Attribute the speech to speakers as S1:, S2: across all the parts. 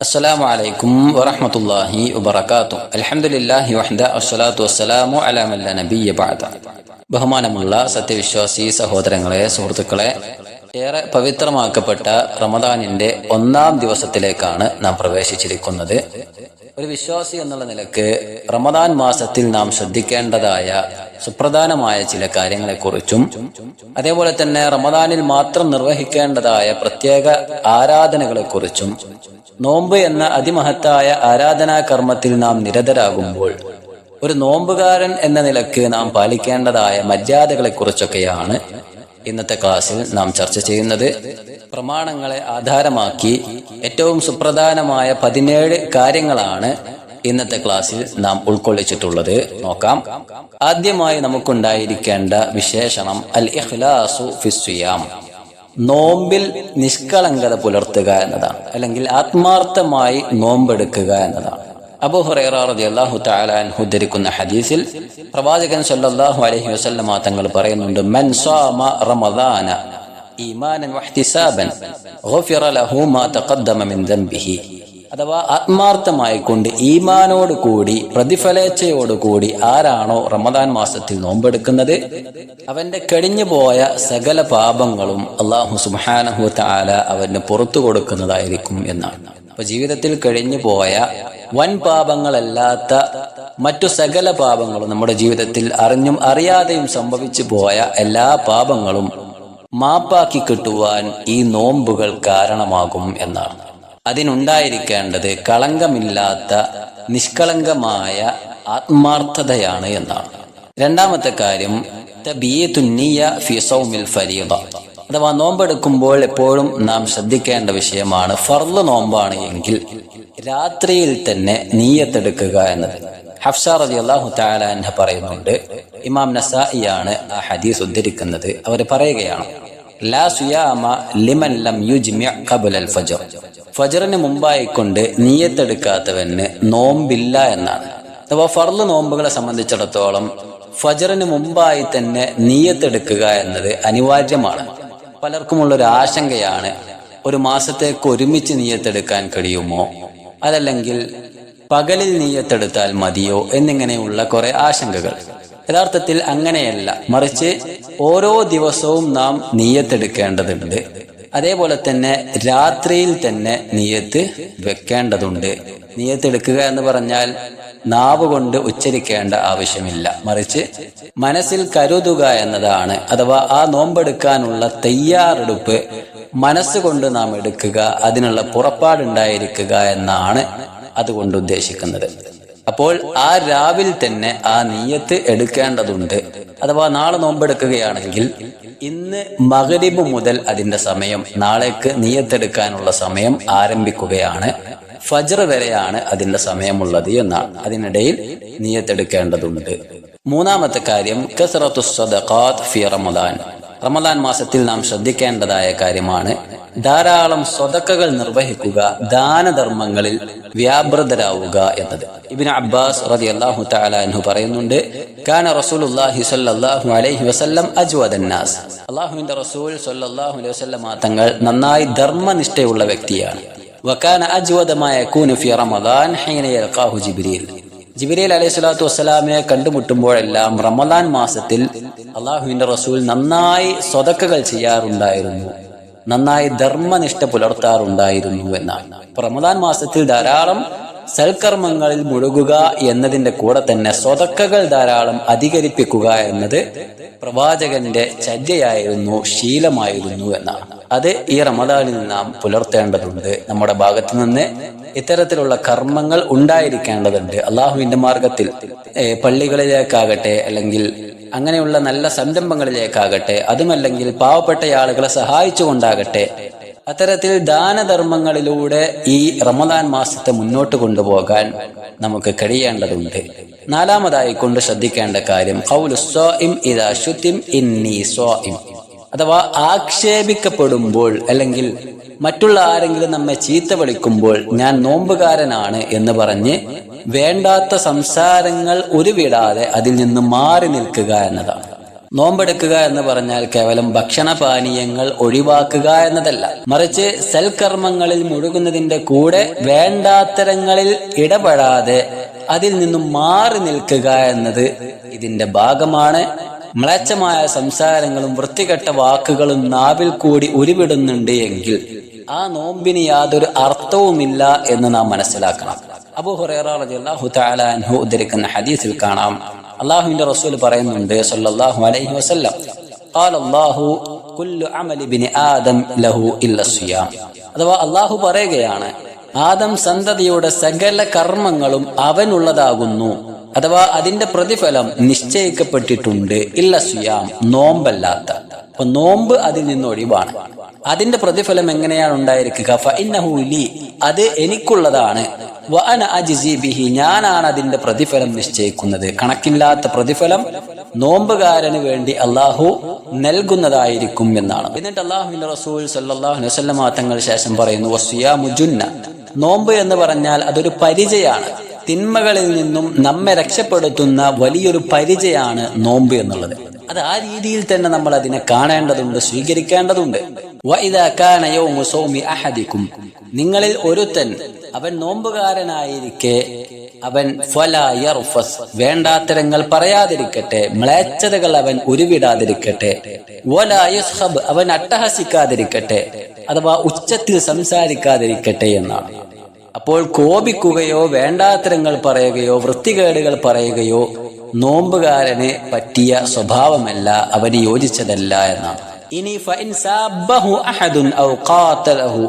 S1: അസ്സലാമു അലൈക്കും വറഹ്മത്തുള്ളാഹി വബറകാതുഹു. അൽഹംദുലില്ലാഹി വഹ്ദ വസ്സലാത്തു വസ്സലാമു അലാ മൻ ലാ നബിയ്യ ബഅദ. ബഹുമാനമുള്ള സത്യവിശ്വാസി സഹോദരങ്ങളെ, സുഹൃത്തുക്കളെ, ഏറെ പവിത്രമാക്കപ്പെട്ട റമദാനിന്റെ 1-ാം ദിവസത്തിലേക്കാണ് നാം പ്രവേശിച്ചിരിക്കുന്നത്. ഒരു വിശ്വാസി എന്നുള്ള നിലക്ക് റമദാൻ മാസത്തിൽ നാം ശ്രദ്ധിക്കേണ്ടതായ സുപ്രധാനമായ ചില കാര്യങ്ങളെക്കുറിച്ചും അതേപോലെ തന്നെ റമദാനിൽ മാത്രം നിർവഹിക്കേണ്ടതായ പ്രത്യേക ആരാധനകളെക്കുറിച്ചും നോമ്പ് എന്ന അതിമഹത്തായ ആരാധനാ കർമ്മത്തിൽ നാം നിരതരാകുമ്പോൾ ഒരു നോമ്പുകാരൻ എന്ന നിലക്ക് നാം പാലിക്കേണ്ടതായ മര്യാദകളെ കുറിച്ചൊക്കെയാണ് ഇന്നത്തെ ക്ലാസ്സിൽ നാം ചർച്ച ചെയ്യുന്നത്. പ്രമാണങ്ങളെ ആധാരമാക്കി ഏറ്റവും സുപ്രധാനമായ 17 കാര്യങ്ങളാണ് ഇന്നത്തെ ക്ലാസ്സിൽ നാം ഉൾക്കൊള്ളിച്ചിട്ടുള്ളത്. നോക്കാം. ആദ്യമായി നമുക്കുണ്ടായിരിക്കേണ്ട വിശേഷണം അൽ ഇഖ്ലാസു ഫിസ്സിയാം, നോമ്പിൽ നിഷ്കളങ്കത പുലർത്തുക എന്നതാണ്, അല്ലെങ്കിൽ ആത്മാർത്ഥമായി നോമ്പെടുക്കുക എന്നതാണ്. അബൂ ഹുറൈറ റളിയല്ലാഹു തആല അൻഹു ഉദ്ധരിക്കുന്ന ഹദീസിൽ പ്രവാചകൻ സല്ലല്ലാഹു അലൈഹി വസല്ലമ തങ്ങൾ പറയുന്നുണ്ട്, മൻ സാമ റമദാന ഈമാനൻ വഹ്തിസാബൻ ഗുഫിറ ലഹു മാ തഖദ്ദമ മിൻ ദംബിഹി. അഥവാ ആത്മാർത്ഥമായി കൊണ്ട് ഈമാനോട് കൂടി പ്രതിഫലേച്ഛയോടുകൂടി ആരാണോ റമദാൻ മാസത്തിൽ നോമ്പെടുക്കുന്നത് അവന്റെ കഴിഞ്ഞു പോയ സകല പാപങ്ങളും അല്ലാഹു സുബ്ഹാനഹു വ തആല അവന് പുറത്തു കൊടുക്കുന്നതായിരിക്കും എന്നാണ്. അപ്പൊ ജീവിതത്തിൽ കഴിഞ്ഞു പോയ വൻ പാപങ്ങളല്ലാത്ത മറ്റു സകല പാപങ്ങളും, നമ്മുടെ ജീവിതത്തിൽ അറിഞ്ഞും അറിയാതെയും സംഭവിച്ചു പോയ എല്ലാ പാപങ്ങളും മാപ്പാക്കി കിട്ടുവാൻ ഈ നോമ്പുകൾ കാരണമാകും എന്നാണ്. അതിനുണ്ടായിരിക്കേണ്ടത് കളങ്കമില്ലാത്ത നിഷ്കളങ്കമായ ആത്മാർത്ഥതയാണ് എന്നാണ്. രണ്ടാമത്തെ കാര്യം തബീയത്തുൻ നിയ്യ ഫി സൗമിൽ ഫരീദ, അഥവാ നോമ്പെടുക്കുമ്പോൾ എപ്പോഴും നാം ശ്രദ്ധിക്കേണ്ട വിഷയമാണ്, ഫർള് നോമ്പാണ് എങ്കിൽ രാത്രിയിൽ തന്നെ നീയത്തെടുക്കുക എന്നത്. ഹഫ്സ റളിയല്ലാഹു തആല അൻഹ പറയുന്നുണ്ട്, ഇമാം നസായിയാണ് ആ ഹദീസ് ഉദ്ധരിക്കുന്നത്. അവർ പറയുകയാണ്, ലാ സുയാമ ലിമൻ ലം യുജ്മി' ഖബ്ല അൽ ഫജ്ർ, ഫജ്റിന് മുമ്പായി കൊണ്ട് നീയത്തെടുക്കാത്തവന് നോമ്പില്ല എന്നാണ്. അഥവാ ഫർള് നോമ്പുകളെ സംബന്ധിച്ചിടത്തോളം ഫജ്റിന് മുമ്പായി തന്നെ നീയത്തെടുക്കുക എന്നത് അനിവാര്യമാണ്. പലർക്കുമുള്ളൊരു ആശങ്കയാണ്, ഒരു മാസത്തേക്ക് ഒരുമിച്ച് നീയത്തെടുക്കാൻ കഴിയുമോ, അതല്ലെങ്കിൽ പകലിൽ നീയത്തെടുത്താൽ മതിയോ എന്നിങ്ങനെയുള്ള കുറെ ആശങ്കകൾ. യഥാർത്ഥത്തിൽ അങ്ങനെയല്ല, മറിച്ച് ഓരോ ദിവസവും നാം നീയത്തെടുക്കേണ്ടതുണ്ട്. അതേപോലെ തന്നെ രാത്രിയിൽ തന്നെ നീയത്ത് വെക്കേണ്ടതുണ്ട്. നീയത്തെടുക്കുക എന്ന് പറഞ്ഞാൽ നാവ് കൊണ്ട് ഉച്ചരിക്കേണ്ട ആവശ്യമില്ല, മറിച്ച് മനസ്സിൽ കരുതുക എന്നതാണ്. അഥവാ ആ നോമ്പെടുക്കാനുള്ള തയ്യാറെടുപ്പ് മനസ്സുകൊണ്ട് നാം എടുക്കുക, അതിനുള്ള പുറപ്പാടുണ്ടായിരിക്കുക എന്നാണ് അതുകൊണ്ട് ഉദ്ദേശിക്കുന്നത്. അപ്പോൾ ആ രാവിൽ തന്നെ ആ നീയത്ത് എടുക്കേണ്ടതുണ്ട്. അഥവാ നാളെ നോമ്പെടുക്കുകയാണെങ്കിൽ ഇന്ന് മഗ്രിബ് മുതൽ അതിന്റെ സമയം, നാളേക്ക് നീയത്തെടുക്കാനുള്ള സമയം ആരംഭിക്കുകയാണ്. ഫജ്ർ വരെയാണ് അതിന്റെ സമയമുള്ളത് എന്നാണ്. അതിനിടയിൽ നീയത്തെടുക്കേണ്ടതുണ്ട്. മൂന്നാമത്തെ കാര്യം കസ്റത്തുസ് സദഖാത്ത് ഫി റമദാൻ, റമദാൻ മാസത്തിൽ നാം ശ്രദ്ധിക്കേണ്ടതായ കാര്യമാണ് ധാരാളം സ്വതക്കകൾ നിർവഹിക്കുക, ദാനധർമ്മങ്ങളിൽ വ്യാപൃതരാവുക എന്നത്. ഇബ്നു അബ്ബാസ് റളിയല്ലാഹു തആല അൻഹു പറയുന്നുണ്ട്, കാന റസൂലുള്ളാഹി സ്വല്ലല്ലാഹു അലൈഹി വസല്ലം അജ്വദൻ നാസ്, അല്ലാഹുവിന്റെ റസൂൽ സ്വല്ലല്ലാഹു അലൈഹി വസല്ലം തങ്ങൾ നന്നായി ധർമ്മനിഷ്ഠയുള്ള വ്യക്തിയാണ്. വകാന അജ്വദ മാ യകൂനു ഫി റമദാൻ ഹീന യൽഖാഹു ജിബ്രീൽ, ജിബ്രീൽ അലൈഹി സ്വലാത്തു വസ്സലാമിനെ കണ്ടുമുട്ടുമ്പോഴെല്ലാം റമദാൻ മാസത്തിൽ അള്ളാഹുവിന്റെ റസൂൽ നന്നായി സ്വതക്കകൾ ചെയ്യാറുണ്ടായിരുന്നു, നന്നായി ധർമ്മനിഷ്ഠ പുലർത്താറുണ്ടായിരുന്നു എന്നാണ്. റമദാൻ മാസത്തിൽ ധാരാളം സൽക്കർമ്മങ്ങളിൽ മുഴുകുക എന്നതിന്റെ കൂടെ തന്നെ സ്വതക്കകൾ ധാരാളം അധികരിപ്പിക്കുക എന്നത് പ്രവാചകന്റെ ചര്യയായിരുന്നു, ശീലമായിരുന്നു എന്നാണ്. അത് ഈ റമദാനിൽ നാം പുലർത്തേണ്ടതുണ്ട്. നമ്മുടെ ഭാഗത്തു നിന്ന് ഇത്തരത്തിലുള്ള കർമ്മങ്ങൾ ഉണ്ടായിരിക്കേണ്ടതുണ്ട്. അള്ളാഹുവിന്റെ മാർഗത്തിൽ പള്ളികളിലേക്കാകട്ടെ, അല്ലെങ്കിൽ അങ്ങനെയുള്ള നല്ല സംരംഭങ്ങളിലേക്കാകട്ടെ, അതുമല്ലെങ്കിൽ പാവപ്പെട്ട ആളുകളെ സഹായിച്ചുകൊണ്ടാകട്ടെ, അത്തരത്തിൽ ദാനധർമ്മങ്ങളിലൂടെ ഈ റമദാൻ മാസത്തെ മുന്നോട്ട് കൊണ്ടുപോകാൻ നമുക്ക് കഴിയേണ്ടതുണ്ട്. നാലാമതായി കൊണ്ട് ശ്രദ്ധിക്കേണ്ട കാര്യം ഖൗലുസ് സ്വാഇം ഇദാ ശുതിം ഇന്നി സ്വാഇം, അഥവാ ആക്ഷേപിക്കപ്പെടുമ്പോൾ അല്ലെങ്കിൽ മറ്റുള്ള ആരെങ്കിലും നമ്മെ ചീത്ത വിളിക്കുമ്പോൾ ഞാൻ നോമ്പുകാരനാണ് എന്ന് പറഞ്ഞ് വേണ്ടാത്ത സംസാരങ്ങൾ ഉരുവിടാതെ അതിൽ നിന്ന് മാറി നിൽക്കുക എന്നതാണ്. നോമ്പെടുക്കുക എന്ന് പറഞ്ഞാൽ കേവലം ഭക്ഷണപാനീയങ്ങൾ ഒഴിവാക്കുക എന്നതല്ല, മറിച്ച് സൽക്കർമ്മങ്ങളിൽ മുഴുകുന്നതിന്റെ കൂടെ വേണ്ടാത്തരങ്ങളിൽ ഇടപെടാതെ അതിൽ നിന്നും മാറി നിൽക്കുക എന്നത് ഇതിന്റെ ഭാഗമാണ്. മ്ലേച്ഛമായ സംസാരങ്ങളും വൃത്തികെട്ട വാക്കുകളും നാവിൽ കൂടി ഉരുവിടുന്നുണ്ട് എങ്കിൽ ആ നോമ്പിന് യാതൊരു അർത്ഥവുമില്ല എന്ന് നാം മനസ്സിലാക്കണം. അബൂ ഹുറൈറ റളിയല്ലാഹു തആല അൻഹു ഉദ്ധരിക്കുന്ന ഹദീസിൽ കാണാം, അല്ലാഹുവിന്റെ റസൂൽ പറയുന്നുണ്ട് സല്ലല്ലാഹു അലൈഹി വസല്ലം, ഖാല അല്ലാഹു കുല്ലു അമലി ഇബ്നി ആദം ലഹു ഇല്ല സിയാം. അഥവാ അല്ലാഹു പറയുകയാണ്, ആദം സന്തതിയുടെ സകല കർമ്മങ്ങളും അവനുള്ളതാകുന്നു, അഥവാ അതിന്റെ പ്രതിഫലം നിശ്ചയിക്കപ്പെട്ടിട്ടുണ്ട്, ഇല്ല സിയാം, നോമ്പല്ലാത്ത. അപ്പൊ നോമ്പ് അതിൽ നിന്ന് ഒഴിവാണ്. അതിന്റെ പ്രതിഫലം എങ്ങനെയാണ് ഉണ്ടായിരിക്കുക? ഫഇന്നഹു ലി, അത് എനിക്കുള്ളതാണ്. വഅന അജ്സി ബിഹി, ഞാനാണ് അതിന്റെ പ്രതിഫലം നിശ്ചയിക്കുന്നത്. കണക്കില്ലാത്ത പ്രതിഫലം നോമ്പുകാരന് വേണ്ടി അള്ളാഹു നൽകുന്നതായിരിക്കും എന്നാണ്. എന്നിട്ട് അള്ളാഹുവിന്റെ റസൂൽ സല്ലല്ലാഹു അലൈഹി വസല്ലം തങ്ങൾ ശേഷം പറയുന്നു, വസ്സിയാമു ജുന്ന, നോമ്പ് എന്ന് പറഞ്ഞാൽ അതൊരു പരിചയാണ്. തിന്മകളിൽ നിന്നും നമ്മെ രക്ഷപ്പെടുത്തുന്ന വലിയൊരു പരിചയാണ് നോമ്പ് എന്നുള്ളത്. അത് ആ രീതിയിൽ തന്നെ നമ്മൾ അതിനെ കാണേണ്ടതുണ്ട്, സ്വീകരിക്കേണ്ടതുണ്ട്. വഇദാ കാന യൗമു സൗമി അഹദികും, നിങ്ങളിൽ ഒരുത്തൻ അവൻ നോമ്പുകാരനായിരിക്കെ അവൻ ഫലാ യർഫസ്, വേണ്ടാത്തരങ്ങൾ പറയാതിരിക്കട്ടെ, മ്ലേച്ഛതകൾ അവൻ ഉരുവിടാതിരിക്കട്ടെ, വലാ യസ്ഖബ്, അവൻ അട്ടഹസിക്കാതിരിക്കട്ടെ, അഥവാ ഉച്ചത്തിൽ സംസാരിക്കാതിരിക്കട്ടെ എന്നാണ്. അപ്പോൾ കോപിക്കുകയോ വേണ്ടാത്തരങ്ങൾ പറയുകയോ വൃത്തികേടുകൾ പറയുകയോ നോമ്പുകാരന് പറ്റിയ സ്വഭാവമല്ല, അവന് യോജിച്ചതല്ല എന്നാണ്. ഇനി ഫഇൻ സാബഹു അഹദുൻ ഔ ഖാതലഹു,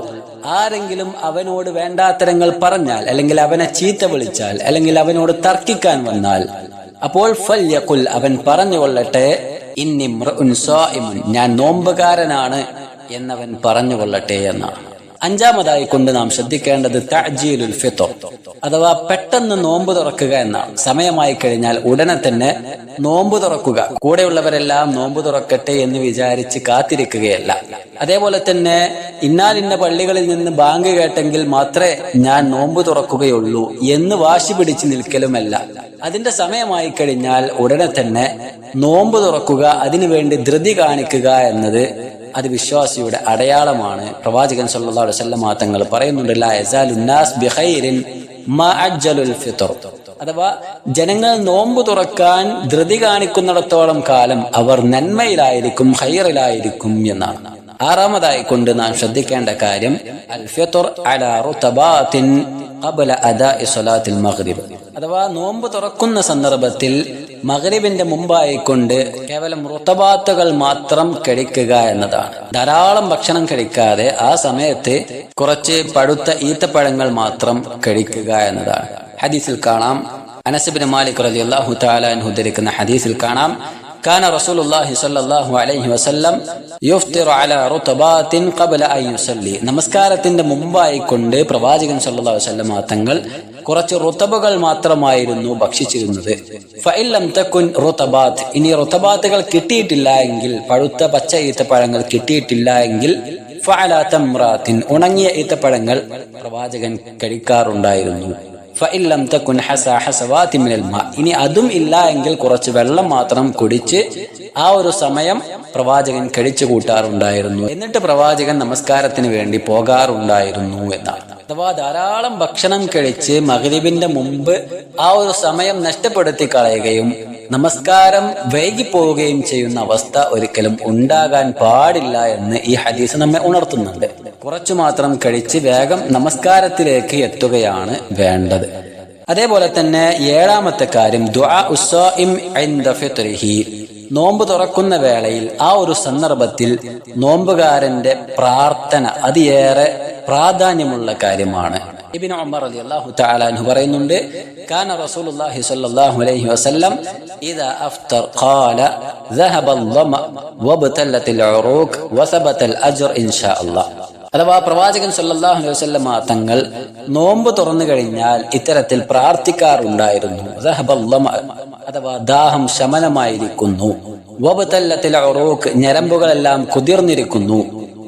S1: ആരെങ്കിലും അവനോട് വേണ്ടാത്തരങ്ങൾ പറഞ്ഞാൽ, അല്ലെങ്കിൽ അവനെ ചീത്ത വിളിച്ചാൽ, അല്ലെങ്കിൽ അവനോട് തർക്കിക്കാൻ വന്നാൽ, അപ്പോൾ ഫൽയഖുൽ, അവൻ പറഞ്ഞുകൊള്ളട്ടെ, ഇന്നി ഇംറുഉൻ സായിമുൻ, ഞാൻ നോമ്പുകാരനാണ് എന്നവൻ പറഞ്ഞുകൊള്ളട്ടെ എന്നാണ്. അഞ്ചാമതായി കൊണ്ട് നാം ശ്രദ്ധിക്കേണ്ടത് തഅജീലുൽ ഫിത്ർ, അഥവാ പെട്ടെന്ന് നോമ്പ് തുറക്കുക എന്നാണ്. സമയമായി കഴിഞ്ഞാൽ ഉടനെ തന്നെ നോമ്പ് തുറക്കുക. കൂടെയുള്ളവരെല്ലാം നോമ്പ് തുറക്കട്ടെ എന്ന് വിചാരിച്ച് കാത്തിരിക്കുകയല്ല. അതേപോലെ തന്നെ ഇന്നാലിന്ന പള്ളികളിൽ നിന്ന് ബാങ്ക് കേട്ടെങ്കിൽ മാത്രമേ ഞാൻ നോമ്പ് തുറക്കുകയുള്ളൂ എന്ന് വാശി പിടിച്ച് നിൽക്കലുമല്ല. അതിന്റെ സമയമായി കഴിഞ്ഞാൽ ഉടനെ തന്നെ നോമ്പ് തുറക്കുക, അതിനുവേണ്ടി ധൃതി കാണിക്കുക എന്നത് അത് വിശ്വാസിയുടെ അടയാളമാണ്. പ്രവാചകൻ സല്ലല്ലാഹു അലൈഹി വസല്ലം തങ്ങൾ പറയുന്നുണ്ട്, ലാ യസാലു നാസ് ബിഖൈരിൻ മാ അജ്ജലുൽ ഫിത്ർ, അഥവാ ജനങ്ങൾ നോമ്പ് തുറക്കാൻ ധൃതി കാണിക്കുന്നിടത്തോളം കാലം അവർ നന്മയിലായിരിക്കും, ഖൈറിലായിരിക്കും എന്നാണ്. ആറാമതായി കൊണ്ട് നാം ശ്രദ്ധിക്കേണ്ട കാര്യം അൽ ഫിത്ർ അലാ റുതബാത്തിൻ ഖബ്ല അദാഇ സ്വലാത്തിൽ മഗ്രിബ്, അഥവാ നോമ്പ് തുറക്കുന്ന സന്ദർഭത്തിൽ മഗ്രിബിന്റെ മുമ്പായി കൊണ്ട് കേവലം റുതബാത്തുകൾ മാത്രം കഴിക്കുക എന്നതാണ്. ധാരാളം ഭക്ഷണം കഴിക്കാതെ ആ സമയത്ത് കുറച്ച് പഴുത്ത ഈത്തപ്പഴങ്ങൾ മാത്രം കഴിക്കുക എന്നതാണ്. ഹദീസിൽ കാണാം, അനസ് ഇബ്നു മാലിക് റളിയല്ലാഹു തആല അൻഹു ഉദ്ധരിക്കുന്ന ഹദീസിൽ കാണാം, കാന റസൂലുള്ളാഹി സ്വല്ലല്ലാഹു അലൈഹി വസല്ലം യുഫ്തിറു അലാ റുതബാത്തിൻ ഖബ്ല അൻ യുസല്ലി, നമസ്കാരത്തിന്റെ മുമ്പായി കൊണ്ട് പ്രവാചകൻ സല്ലല്ലാഹു അലൈഹി വസല്ലം തങ്ങൾ കുറച്ച് റുതബുകൾ മാത്രമായിരുന്നു ഭക്ഷിച്ചിരുന്നത്. ഫഇല്ലം തകുൻ റുതബാത്ത്, ഇനി റുതബാത്തുകൾ കിട്ടിയിട്ടില്ല എങ്കിൽ, പഴുത്ത പച്ച ഈത്തപ്പഴങ്ങൾ കിട്ടിയിട്ടില്ല എങ്കിൽ, ഫഅലാ തംറാത്തിൻ, ഉണങ്ങിയ ഈത്തപ്പഴങ്ങൾ പ്രവാചകൻ കഴിക്കാറുണ്ടായിരുന്നു. ഫഇല്ലം തകുൻ ഹസാ ഹസവാതി മിനൽ മാ, ഇനി അതും ഇല്ല എങ്കിൽ കുറച്ച് വെള്ളം മാത്രം കുടിച്ച് ആ ഒരു സമയം പ്രവാചകൻ കഴിച്ചു കൂട്ടാറുണ്ടായിരുന്നു. എന്നിട്ട് പ്രവാചകൻ നമസ്കാരത്തിന് വേണ്ടി പോകാറുണ്ടായിരുന്നു എന്നാണ്. അഥവാ ധാരാളം ഭക്ഷണം കഴിച്ച് മഗ്രിബിന്റെ മുമ്പ് ആ ഒരു സമയം നഷ്ടപ്പെടുത്തി കളയുകയും നമസ്കാരം വൈകിപ്പോവുകയും ചെയ്യുന്ന അവസ്ഥ ഒരിക്കലും ഉണ്ടാകാൻ പാടില്ല എന്ന് ഈ ഹദീസ് നമ്മെ ഉണർത്തുന്നുണ്ട്. കുറച്ചു മാത്രം കഴിച്ച് വേഗം നമസ്കാരത്തിലേക്ക് എത്തുകയാണ് വേണ്ടത്. അതേപോലെ തന്നെ ഏഴാമത്തെ കാര്യം ദുആ ഉസ്സായിം ഇൻദ ഫിത്രിഹി, നോമ്പ് തുറക്കുന്ന വേളയിൽ ആ ഒരു സന്ദർഭത്തിൽ നോമ്പുകാരന്റെ പ്രാർത്ഥന അത് ഏറെ പ്രാധാന്യമുള്ള കാര്യമാണ്. ഇബ്നു ഉമർ റളിയല്ലാഹു തആല അൻഹു പറയുന്നുണ്ട്, കാന റസൂലുള്ളാഹി സ്വല്ലല്ലാഹു അലൈഹി വസല്ലം ഇദാ അഫ്തർ ഖാല ദഹബൽ ളമ വബതലത്തിൽ ഉറൂഖ് വസബതൽ അജ്ർ ഇൻഷാ അല്ലാഹ്, അഥവാ പ്രവാചകൻ സല്ലല്ലാഹു അലൈഹി വസല്ലം തങ്ങൾ നോമ്പ് തുറന്നു കഴിഞ്ഞാൽ ഇത്തരത്തിൽ പ്രാർത്ഥിക്കാറുണ്ടായിരുന്നു. ദഹബൽ ളമ, അഥവാ ദാഹം ശമനമായിരിക്കുന്നു. വബതലത്തിൽ ഉറൂഖ്, ഞരമ്പുകളെല്ലാം കുതിർന്നിരിക്കുന്നു.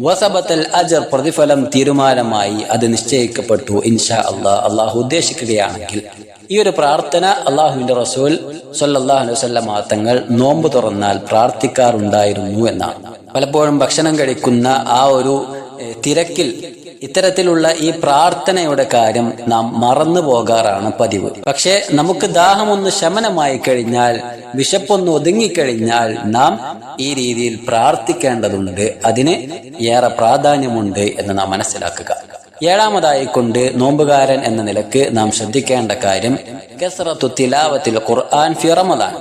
S1: വസബത്തൽ അജർ, പ്രതിഫലം തീരുമാനമായി, അത് നിശ്ചയിക്കപ്പെട്ടു ഇൻഷാ അല്ലാഹ്, അള്ളാഹു ഉദ്ദേശിക്കുകയാണെങ്കിൽ ഈ ഒരു പ്രാർത്ഥന അള്ളാഹുവിന്റെ റസൂൽ സ്വല്ലല്ലാഹു അലൈഹി വസല്ലം തങ്ങൾ നോമ്പ് തുറന്നാൽ പ്രാർത്ഥിക്കാറുണ്ടായിരുന്നു എന്നാണ്. പലപ്പോഴും ഭക്ഷണം കഴിക്കുന്ന ആ ഒരു തിരക്കിൽ ഇത്തരത്തിലുള്ള ഈ പ്രാർത്ഥനയുടെ കാര്യം നാം മറന്നു പോകാറാണ് പതിവ്. പക്ഷെ നമുക്ക് ദാഹമൊന്ന് ശമനമായി കഴിഞ്ഞാൽ, വിശപ്പൊന്ന് ഒതുങ്ങിക്കഴിഞ്ഞാൽ നാം ഈ രീതിയിൽ പ്രാർത്ഥിക്കേണ്ടതുണ്ട്. അതിന് ഏറെ പ്രാധാന്യമുണ്ട് എന്ന് നാം മനസ്സിലാക്കുക. ഏഴാമതായിക്കൊണ്ട് നോമ്പുകാരൻ എന്ന നിലക്ക് നാം ശ്രദ്ധിക്കേണ്ട കാര്യം കസ്റത്തു തിലാവത്തിൽ ഖുർആൻ ഫി റമദാൻ.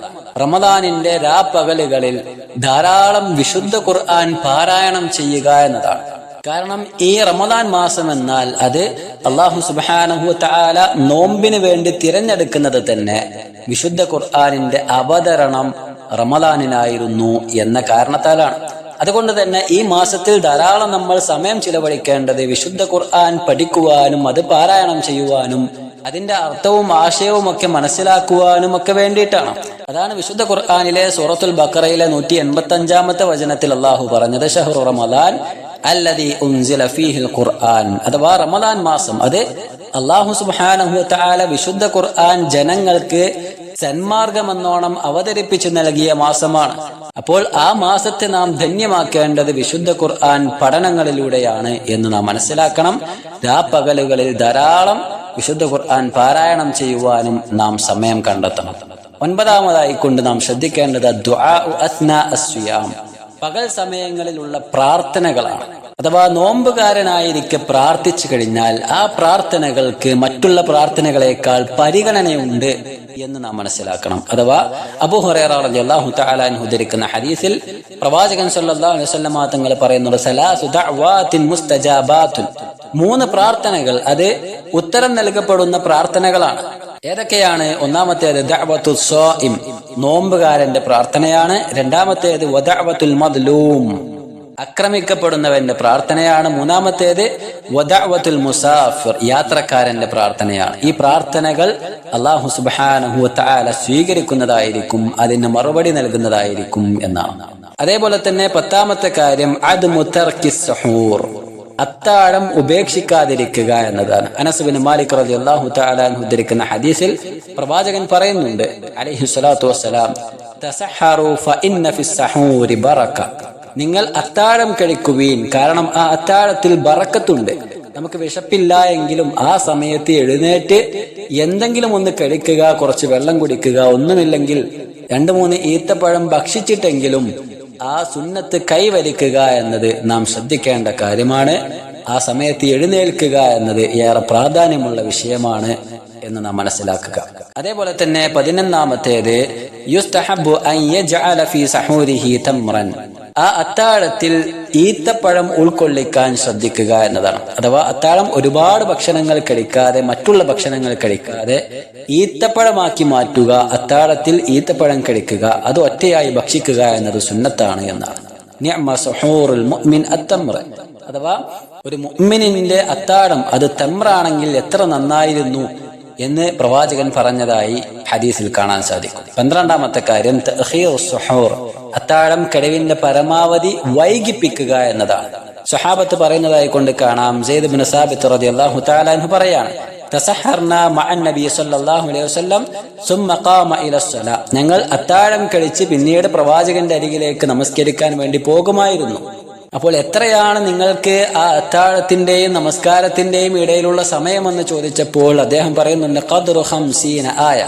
S1: റമദാനിന്റെ രാപ്പകലുകളിൽ ധാരാളം വിശുദ്ധ ഖുർആൻ പാരായണം ചെയ്യുക എന്നതാണ്. കാരണം ഈ റമദാൻ മാസം എന്നാൽ അത് അല്ലാഹു സുബ്ഹാനഹു വ തആല നോമ്പിന് വേണ്ടി തിരഞ്ഞെടുക്കുന്നത് തന്നെ വിശുദ്ധ ഖുർആനിന്റെ അവതരണം റമദാനിനായിരുന്നു എന്ന കാരണത്താലാണ്. അതുകൊണ്ട് തന്നെ ഈ മാസത്തിൽ ധാരാളം നമ്മൾ സമയം ചിലവഴിക്കേണ്ടത് വിശുദ്ധ ഖുർആൻ പഠിക്കുവാനും അത് പാരായണം ചെയ്യുവാനും അതിന്റെ അർത്ഥവും ആശയവും ഒക്കെ മനസ്സിലാക്കുവാനും ഒക്കെ വേണ്ടിയിട്ടാണ്. അതാണ് വിശുദ്ധ ഖുർആനിലെ സൂറത്തുൽ ബഖറയിലെ 185-ാമത്തെ വചനത്തിൽ അല്ലാഹു പറഞ്ഞത് ശഹ്റു റമദാൻ അല്ലദീ ഉൻസില ഫീഹിൽ ഖുർആൻ. അഥവാ റമദാൻ മാസം അത് അല്ലാഹു സുബ്ഹാനഹു വ തആല വിശുദ്ധ ഖുർആൻ ജനങ്ങൾക്ക് സന്മാർഗമെന്നോണം അവതരിപ്പിച്ചു നൽകിയ മാസമാണ്. അപ്പോൾ ആ മാസത്തെ നാം ധന്യമാക്കേണ്ടത് വിശുദ്ധ ഖുർആൻ പഠനങ്ങളിലൂടെയാണ് എന്ന് നാം മനസ്സിലാക്കണം. രാപ്പകലുകളിൽ ധാരാളം വിശുദ്ധ ഖുർആൻ പാരായണം ചെയ്യുവാനും നാം സമയം കണ്ടെത്തണം. ഒൻപതാമതായി കൊണ്ട് നാം ശ്രദ്ധിക്കേണ്ടത് ദുആഉ അസ്നാ അസ്സിയാം, പകൽ സമയങ്ങളിലുള്ള പ്രാർത്ഥനകളാണ്. അഥവാ നോമ്പുകാരനായിരിക്കെ പ്രാർത്ഥിച്ചു കഴിഞ്ഞാൽ ആ പ്രാർത്ഥനകൾക്ക് മറ്റുള്ള പ്രാർത്ഥനകളെക്കാൾ പരിഗണനയുണ്ട് എന്ന് നാം മനസ്സിലാക്കണം. അഥവാ അബൂ ഹുറൈറ റളിയല്ലാഹു തആല അൻഹു ഉദ്ധരിക്കുന്ന ഹദീസിൽ പ്രവാചകൻ സല്ലല്ലാഹു അലൈഹി വസല്ലം തങ്ങൾ പറയുന്നത് സലാസു ദഅവാത്തിൻ മുസ്തജാബാത്തുൻ, 3 പ്രാർത്ഥനകൾ അത് ഉത്തരം നൽകപ്പെടുന്ന പ്രാർത്ഥനകളാണ്. ഏതൊക്കെയാണ്? ഒന്നാമത്തേത് ദഅവത്തു സ്വാഇം, നോമ്പുകാരന്റെ പ്രാർത്ഥനയാണ്. രണ്ടാമത്തേത് വദഅവത്തുൽ മദ്ലൂം, ആക്രമിക്കപ്പെടുന്നവന്റെ പ്രാർത്ഥനയാണ്. മൂന്നാമത്തേത് വദഅവത്തുൽ മുസാഫിർ, യാത്രക്കാരന്റെ പ്രാർത്ഥനയാണ്. ഈ പ്രാർത്ഥനകൾ അല്ലാഹു സുബ്ഹാനഹു വ തആല സ്വീകരിക്കുന്നതായിരിക്കും, അതിന് മറുപടി നൽകുന്നതായിരിക്കും എന്നാണ്. അതേപോലെ തന്നെ 10-ാമത്തെ കാര്യം അദ്മു തർക്കിസ് സഹൂർ, അത്താഴം ഉപേക്ഷിക്കാതിരിക്കുക എന്നതാണ്. അനസ് ബിൻ മാലിക് റളിയല്ലാഹു തആല അൻഹു ഉദ്ധരിക്കുന്ന ഹദീസിൽ പ്രവാചകൻ പറയുന്നുണ്ട് അലൈഹി സ്വലാത്തു വസ്സലാം, തസഹറു ഫഇന്ന ഫിസ് സഹൂരി ബറക, നിങ്ങൾ അത്താഴം കഴിക്കുവീൻ, കാരണം ആ അത്താഴത്തിൽ ബറക്കത്തുണ്ട്. നമുക്ക് വിശപ്പില്ല എങ്കിലും ആ സമയത്ത് എഴുന്നേറ്റ് എന്തെങ്കിലും ഒന്ന് കഴിക്കുക, കുറച്ച് വെള്ളം കുടിക്കുക, ഒന്നുമില്ലെങ്കിൽ 2-3 ഈത്തപ്പഴം ഭക്ഷിച്ചിട്ടെങ്കിലും ആ സുന്നത്ത് കൈവരിക്കുക എന്നത് നാം ശ്രദ്ധിക്കേണ്ട കാര്യമാണ്. ആ സമയത്ത് എഴുന്നേൽക്കുക എന്നത് ഏറെ പ്രാധാന്യമുള്ള വിഷയമാണ് എന്ന് നാം മനസ്സിലാക്കുക. അതേപോലെ തന്നെ 11-ാമത്തേത് യുസ്തഹബ്ബു അൻ യജ്അല ഫീ സഹൂരിഹി തംറൻ, ആ അത്താഴത്തിൽ ഈത്തപ്പഴം ഉൾക്കൊള്ളിക്കാൻ ശ്രദ്ധിക്കുക എന്നതാണ്. അഥവാ അത്താഴം ഒരുപാട് ഭക്ഷണങ്ങൾ കഴിക്കാതെ, മറ്റുള്ള ഭക്ഷണങ്ങൾ കഴിക്കാതെ ഈത്തപ്പഴമാക്കി മാറ്റുക. അത്താഴത്തിൽ ഈത്തപ്പഴം കഴിക്കുക, അത് ഒറ്റയായി ഭക്ഷിക്കുക എന്നത് സുന്നത്താണ് എന്നാണ്. നിഅമ സുഹൂറുൽ മുഅ്മിൻ അത്തംറ, അഥവാ ഒരു മുഅ്മിനിന്റെ അത്താഴം അത് തംറാണെങ്കിൽ എത്ര നന്നായിരുന്നു എന്ന് പ്രവാചകൻ പറഞ്ഞതായി ഹദീസിൽ കാണാൻ സാധിക്കും. 12-ാമത്തെ കാര്യം തഅഖീറുസ് സുഹൂർ, അത്താഴം കഴിവിന്റെ പരമാവധി വൈകിപ്പിക്കുക എന്നതാണ്. സ്വഹാബത്ത് പറയുന്നതായി കൊണ്ട് കാണാം, സെയ്ദ് ഇബ്നു സാബിത്ത് റളിയല്ലാഹു തആല അൻഹു പറയാണ്, തസഹർനാ മഅൻ നബി സല്ലല്ലാഹു അലൈഹി വസല്ലം സുമ്മ ഖാമ ഇലസ്സലാ, ഞങ്ങൾ അത്താഴം കഴിച്ച് പിന്നീട് പ്രവാചകന്റെ അരികിലേക്ക് നമസ്കരിക്കാൻ വേണ്ടി പോകുമായിരുന്നു. അപ്പോൾ എത്രയാണ് നിങ്ങൾക്ക് ആ അത്താഴത്തിന്റെയും നമസ്കാരത്തിന്റെയും ഇടയിലുള്ള സമയമെന്ന് ചോദിച്ചപ്പോൾ അദ്ദേഹം പറയുന്നുണ്ട് ഖദ്റു 50 ആയ,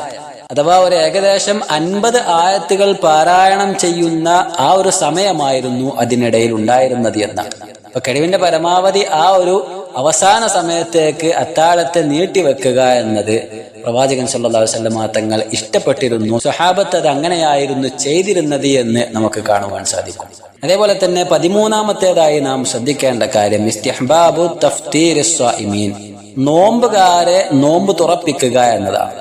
S1: അഥവാ ഒരു ഏകദേശം 50 ആയത്തുകൾ പാരായണം ചെയ്യുന്ന ആ ഒരു സമയമായിരുന്നു അതിനിടയിൽ ഉണ്ടായിരുന്നത് എന്നാണ്. അപ്പൊ കഴിവിന്റെ പരമാവധി ആ ഒരു അവസാന സമയത്തേക്ക് അത്താഴത്തെ നീട്ടിവെക്കുക എന്നത് പ്രവാചകൻ സല്ലല്ലാഹു അലൈഹി വസല്ലം തങ്ങൾ ഇഷ്ടപ്പെട്ടിരുന്നു. സ്വഹാബത്ത് അത് അങ്ങനെയായിരുന്നു ചെയ്തിരുന്നത് എന്ന് നമുക്ക് കാണുവാൻ സാധിക്കും. അതേപോലെ തന്നെ 13-ാമത്തേതായി നാം ശ്രദ്ധിക്കേണ്ട കാര്യം ഇസ്തിഹ്ബാബു തഫ്തീരിസ് സ്വാഇമീൻ, നോമ്പുകാരെ നോമ്പ് തുറപ്പിക്കുക എന്നതാണ്.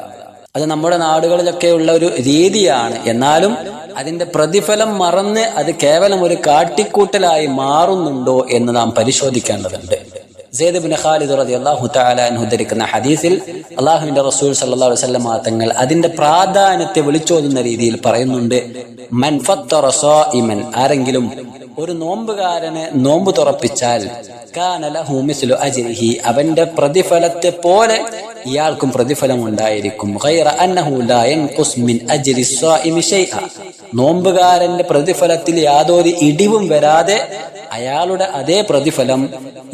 S1: അത് നമ്മുടെ നാടുകളിലൊക്കെയുള്ള ഒരു രീതിയാണ്. എന്നാലും അതിന്റെ പ്രതിഫലം മറന്ന് അത് കേവലം ഒരു കാട്ടിക്കൂട്ടലായി മാറുന്നുണ്ടോ എന്ന് നാം പരിശോധിക്കേണ്ടതുണ്ട്. സെയ്ദ് ഇബ്നു ഖാലിദ് റളിയല്ലാഹു തആല അൻഹു ഉദ്ധരിക്കുന്ന ഹദീസിൽ അല്ലാഹുവിന്റെ റസൂൽ സല്ലല്ലാഹു അലൈഹി വസല്ലം തങ്ങൾ അതിന്റെ പ്രാധാന്യത്തെ വിളിച്ചോതുന്ന രീതിയിൽ പറയുന്നുണ്ട്, മൻ ഫത്തറ സായിമൻ, ആരെങ്കിലും ഒരു നോമ്പുകാരന് നോമ്പ് തുറപ്പിച്ചാൽ കാന ലഹു മിസ്ലു അജ്രിഹി, അവന്റെ പ്രതിഫലത്തെ പോലെ ഇയാൾക്കും പ്രതിഫലം ഉണ്ടായിരിക്കും. ഗൈറ അന്നഹു ലാ യൻഖുസ് മിൻ അജ്രി സ്വാഇമി ശൈഅ, നോമ്പുകാരന്റെ പ്രതിഫലത്തിൽ യാതൊരു ഇടിവും വരാതെ അയാളുടെ അതേ പ്രതിഫലം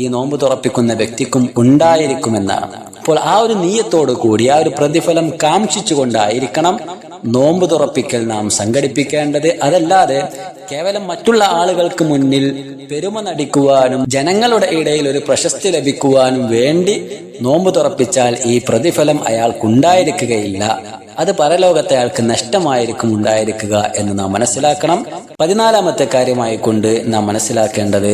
S1: ഈ നോമ്പ് തുറപ്പിക്കുന്ന വ്യക്തിക്കും ഉണ്ടായിരിക്കുമെന്നാണ്. അപ്പോൾ ആ ഒരു നീയത്തോടു കൂടി, ആ ഒരു പ്രതിഫലം കാംക്ഷിച്ചുകൊണ്ടായിരിക്കണം നോമ്പ് തുറപ്പിക്കൽ നാം സംഘടിപ്പിക്കേണ്ടത്. അതല്ലാതെ കേവലം മറ്റുള്ള ആളുകൾക്ക് മുന്നിൽ പെരുമ നടിക്കുവാനും ജനങ്ങളുടെ ഇടയിൽ ഒരു പ്രശസ്തി ലഭിക്കുവാനും വേണ്ടി നോമ്പ് തുറപ്പിച്ചാൽ ഈ പ്രതിഫലം അയാൾക്കുണ്ടായിരിക്കുകയില്ല. അത് പരലോകത്തെ അയാൾക്ക് നഷ്ടമായിരിക്കും ഉണ്ടായിരിക്കുക എന്ന് നാം മനസ്സിലാക്കണം. 14ാമത്തെ കാര്യമായി കൊണ്ട് നാം മനസ്സിലാക്കേണ്ടത്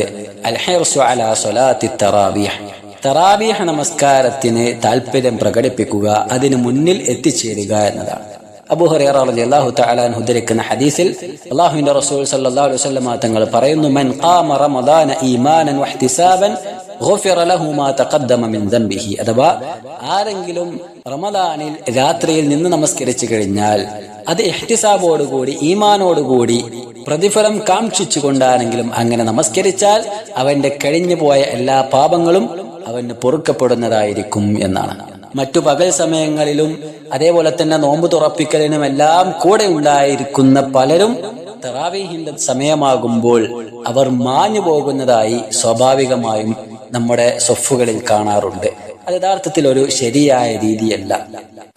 S1: അൽ ഹിർസു അലാ സ്വലാത്തി തറാവീഹ്, തറാവീഹ് നമസ്കാരത്തിന് താല്പര്യം പ്രകടിപ്പിക്കുക, അതിന് മുന്നിൽ എത്തിച്ചേരുക എന്നതാണ്. അബൂ ഹുറൈറ റളിയല്ലാഹു തആല അൻഹു ഉദ്ധരിക്കുന്ന ഹദീസിൽ അല്ലാഹുവിന്റെ റസൂൽ സല്ലല്ലാഹു അലൈഹി വസല്ലം തങ്ങൾ പറയുന്നു, മൻ ഖാമ റമദാന ഈമാനൻ വഹ്തിസാബൻ ഗുഫിറ ലഹു മാ തഖദ്ദമ മിൻ ദംബിഹി, അഥവാ ആരെങ്കിലും റമദാനിൽ രാത്രിയിൽ നിന്ന് നമസ്കരിച്ചു കഴിഞ്ഞാൽ അത് ഇഹ്തിസാബോടുകൂടി ഈമാനോടുകൂടി പ്രതിഫലം കാക്ഷിച്ചുകൊണ്ടാണെങ്കിലും അങ്ങനെ നമസ്കരിച്ചാൽ അവന്റെ കഴിഞ്ഞു പോയ എല്ലാ പാപങ്ങളും അവന് പൊറുക്കപ്പെടുന്നതായിരിക്കും എന്നാണ്. മറ്റു പകൽ സമയങ്ങളിലും അതേപോലെ തന്നെ നോമ്പ് തുറപ്പിക്കലിനും എല്ലാം കൂടെ ഉണ്ടായിരിക്കുന്ന പലരും തറാവീഹിന്റെ സമയമാകുമ്പോൾ അവർ മാഞ്ഞു പോകുന്നതായി സ്വാഭാവികമായും നമ്മുടെ സൊഫുകളിൽ കാണാറുണ്ട്. അത് യഥാർത്ഥത്തിൽ ഒരു ശരിയായ രീതിയല്ല.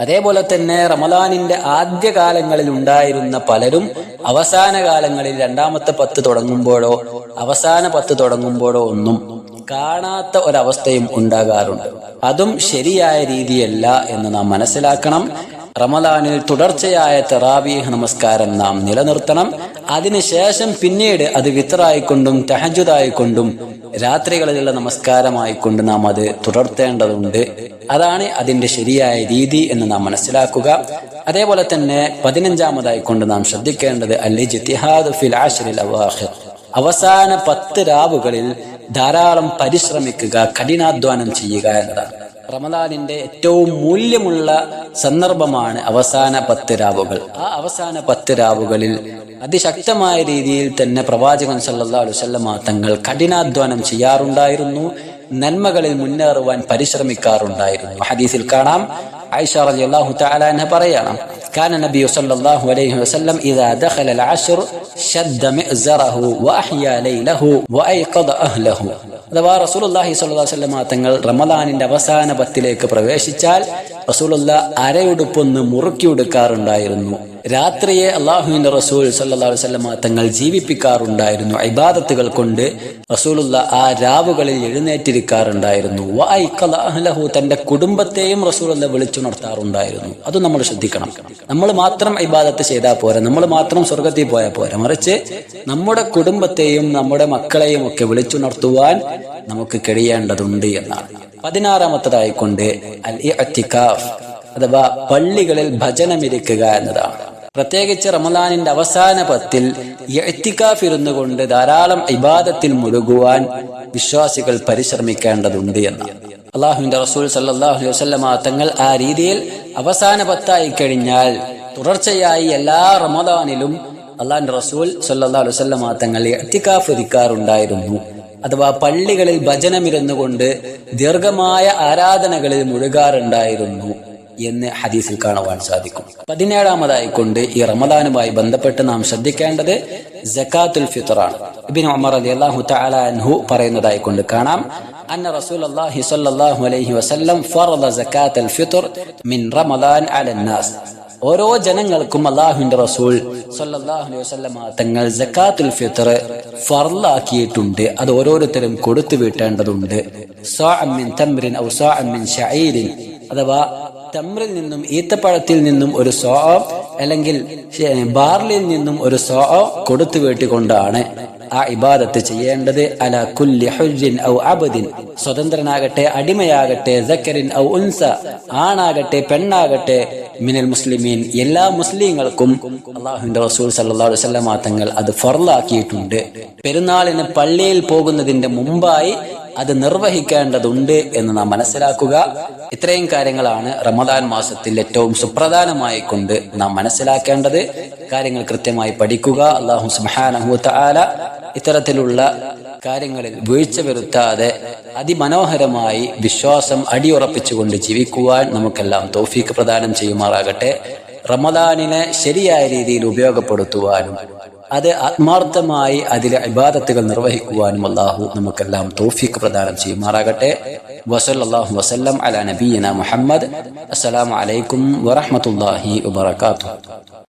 S1: അതേപോലെ തന്നെ റമദാനിന്റെ ആദ്യ കാലങ്ങളിൽ ഉണ്ടായിരുന്ന പലരും അവസാന കാലങ്ങളിൽ രണ്ടാമത്തെ 10 തുടങ്ങുമ്പോഴോ അവസാന 10 തുടങ്ങുമ്പോഴോ ഒന്നും കാണാത്ത ഒരവസ്ഥയും ഉണ്ടാകാറുണ്ട്. അതും ശരിയായ രീതിയല്ല എന്ന് നാം മനസ്സിലാക്കണം. റമദാനിൽ തുടർച്ചയായ തറാവീഹ് നമസ്കാരം നാം നിലനിർത്തണം. അതിനുശേഷം പിന്നീട് അത് വിത്റായിക്കൊണ്ടും തഹജ്ജുദായിക്കൊണ്ടും രാത്രികളിലുള്ള നമസ്കാരമായിക്കൊണ്ട് നാം അത് തുടർത്തേണ്ടതുണ്ട്. അതാണ് അതിന്റെ ശരിയായ രീതി എന്ന് നാം മനസ്സിലാക്കുക. അതേപോലെ തന്നെ 15ാമതായി കൊണ്ട് നാം ശ്രദ്ധിക്കേണ്ടത് അൽ ഇജ്തിഹാദു ഫിൽ അശ്റിൽ അവാഖിർ, അവസാന 10 രാവുകളിൽ ധാരാളം പരിശ്രമിക്കുക, കഠിനാധ്വാനം ചെയ്യുക എന്നതാണ്. റമദാനിന്റെ ഏറ്റവും മൂല്യമുള്ള സന്ദർഭമാണ് അവസാന 10 രാവുകൾ. ആ അവസാന 10 രാവുകളിൽ അതിശക്തമായ രീതിയിൽ തന്നെ പ്രവാചകൻ സല്ലല്ലാഹു അലൈഹി വസല്ലം തങ്ങൾ കഠിനാധ്വാനം ചെയ്യാറുണ്ടായിരുന്നു, നന്മകളിൽ മുന്നേറുവാൻ പരിശ്രമിക്കാറുണ്ടായിരുന്നു. ഹദീസിൽ കാണാം, ആയിഷ റളിയല്ലാഹു തആല അൻഹ പറയാണ്, കാന നബി സല്ലല്ലാഹു അലൈഹി വസല്ലം ഇദാ ദഖല അൽ അശ്ർ ശദ്ദ മിഅ്സറഹു വഅഹ്യാ ലൈലഹു വഅയ്ഖദ അഹ്ലഹു, അഥവാ റസൂലുള്ളാഹി സ്വല്ലല്ലാഹു അലൈഹി വസല്ലം തങ്ങൾ റമദാനിന്റെ അവസാന 10ലേക്ക് പ്രവേശിച്ചാൽ റസൂലുള്ളാഹ് അരയുടുപ്പൊന്ന് മുറുക്കി ഉടുക്കാറുണ്ടായിരുന്നു. രാത്രിയെ അള്ളാഹുവിന്റെ റസൂൽ സല്ലല്ലാഹു അലൈഹി വസല്ലം തങ്ങൾ ജീവിപ്പിക്കാറുണ്ടായിരുന്നു. ഇബാദത്തുകൾ കൊണ്ട് റസൂലുള്ളാഹ് ആ രാവുകളിൽ എഴുന്നേറ്റിരിക്കാറുണ്ടായിരുന്നു. വഅയ്ഖദ അഹ്ലഹു, തന്റെ കുടുംബത്തെയും റസൂലുള്ളാഹ് വിളിച്ചുണർത്താറുണ്ടായിരുന്നു. അത് നമ്മൾ ശ്രദ്ധിക്കണം. നമ്മൾ മാത്രം ഇബാദത്ത് ചെയ്താൽ പോരാ, നമ്മൾ മാത്രം സ്വർഗത്തിൽ പോയാൽ പോരാ, മറിച്ച് നമ്മുടെ കുടുംബത്തെയും നമ്മുടെ മക്കളെയും ഒക്കെ വിളിച്ചുണർത്തുവാൻ നമുക്ക് കഴിയേണ്ടതുണ്ട് എന്നാണ്. 16ാമത്തതായിക്കൊണ്ട് അൽ ഇഅ്തികാഫ്, അഥവാ പള്ളികളിൽ ഭജനമിരിക്കുക എന്നതാണ്. പ്രത്യേകിച്ച് റമദാനിന്റെ അവസാന 10ൽ ഇഅ്തികാഫ് ഇരുന്നു കൊണ്ട് ധാരാളം ഇബാദത്തിൽ മുഴുകുവാൻ വിശ്വാസികൾ പരിശ്രമിക്കേണ്ടതുണ്ട് എന്നാണ്. അള്ളാഹുവിന്റെ റസൂൽ സല്ലല്ലാഹു അലൈഹി വസല്ലം തങ്ങൾ ആ രീതിയിൽ അവസാന 10 കഴിഞ്ഞാൽ തുടർച്ചയായി എല്ലാ റമദാനിലും അള്ളാഹുവിന്റെ റസൂൽ സല്ലല്ലാഹു അലൈഹി വസല്ലം തങ്ങൾ ഇഅ്തികാഫ് ഇരിക്കാറുണ്ടായിരുന്നു. അഥവാ പള്ളികളിൽ ഭജനമിരുന്നു കൊണ്ട് ദീർഘമായ ആരാധനകളിൽ മുഴുകാറുണ്ടായിരുന്നു എന്ന് ഹദീസിൽ കാണുവാൻ സാധിക്കും. 17ാമതായിക്കൊണ്ട് ഈ റമദാനുമായി ബന്ധപ്പെട്ട് നാം ശ്രദ്ധിക്കേണ്ടത് സകാത്തുൽ ഫിത്റാണ്. ഇബ്നു ഉമർ റളിയല്ലാഹു തആല അൻഹു പറയുന്നതായിക്കൊണ്ട് കാണാം, അന്ന റസൂലുള്ളാഹി സ്വല്ലല്ലാഹു അലൈഹി വസല്ലം ഫറദ സകാത്തുൽ ഫിത്ർ മിൻ റമദാൻ അലൻ നാസ്, ഓരോ ജനങ്ങൾക്കും അല്ലാഹുവിന്റെ റസൂൽ സ്വല്ലല്ലാഹു അലൈഹി വസല്ലം തങ്ങൾ സകാത്തുൽ ഫിത്ർ ഫർളാക്കിയിട്ടുണ്ട്. അത് ഓരോരുത്തരും കൊടുത്തു വീട്ടേണ്ടതുണ്ട്. സാഅൻ മിൻ തംറിൻ ഔ സാഅൻ മിൻ ശഈരിൻ, അഥവാ തമ്രിൽ നിന്നും ഈത്തപ്പഴത്തിൽ നിന്നും ഒരു സോ, അല്ലെങ്കിൽ ബാർലിയിൽ നിന്നും ഒരു സോ കൊടുത്തു വീട്ടിക്കൊണ്ടാണ് ആ ഇബാദത്ത് ചെയ്യേണ്ടത്. അലാ കുല്ലി ഹുജ്ജിൻ ഔ അബ്ദിൻ, സ്വതന്ത്രനാകട്ടെ അടിമയാകട്ടെ, സക്കറിൻ ഔ ഉൻസ, ആണാകട്ടെ പെണ്ണാകട്ടെ, മിനൽ മുസ്ലിമീൻ, എല്ലാ മുസ്ലിങ്ങൾക്കും അല്ലാഹുവിന്റെ റസൂൽ സല്ലല്ലാഹു അലൈഹി വസല്ലം തങ്ങൾ അത് ഫർളാക്കിയിട്ടുണ്ട്. പെരുന്നാളിന് പള്ളിയിൽ പോകുന്നതിന്റെ മുമ്പായി അത് നിർവഹിക്കേണ്ടതുണ്ട് എന്ന് നാം മനസ്സിലാക്കുക. ഇത്രയും കാര്യങ്ങളാണ് റമദാൻ മാസത്തിൽ ഏറ്റവും സുപ്രധാനമായി കൊണ്ട് നാം മനസ്സിലാക്കേണ്ടത്. കാര്യങ്ങൾ കൃത്യമായി പഠിക്കുക. അല്ലാഹു സുബ്ഹാനഹു വ തആല ഇത്തരത്തിലുള്ള കാര്യങ്ങളിൽ വീഴ്ച വരുത്താതെ അതിമനോഹരമായി വിശ്വാസം അടിയുറപ്പിച്ചുകൊണ്ട് ജീവിക്കുവാൻ നമുക്കെല്ലാം തൗഫീഖ് പ്രദാനം ചെയ്യുമാറാകട്ടെ. റമദാനിനെ ശരിയായ രീതിയിൽ ഉപയോഗപ്പെടുത്തുവാനും അത് ആത്മാർത്ഥമായി അതിലെ ഇബാദത്തുകൾ നിർവഹിക്കുവാനും അല്ലാഹു നമുക്കെല്ലാം തൗഫീഖ് പ്രദാനം ചെയ്യുമാറാകട്ടെ. വസല്ലല്ലാഹു വസല്ലം അലാ നബിയിന മുഹമ്മദ്. അസ്സലാമു അലൈക്കും വറഹ്മത്തുള്ളാഹി വബറകാതുഹു.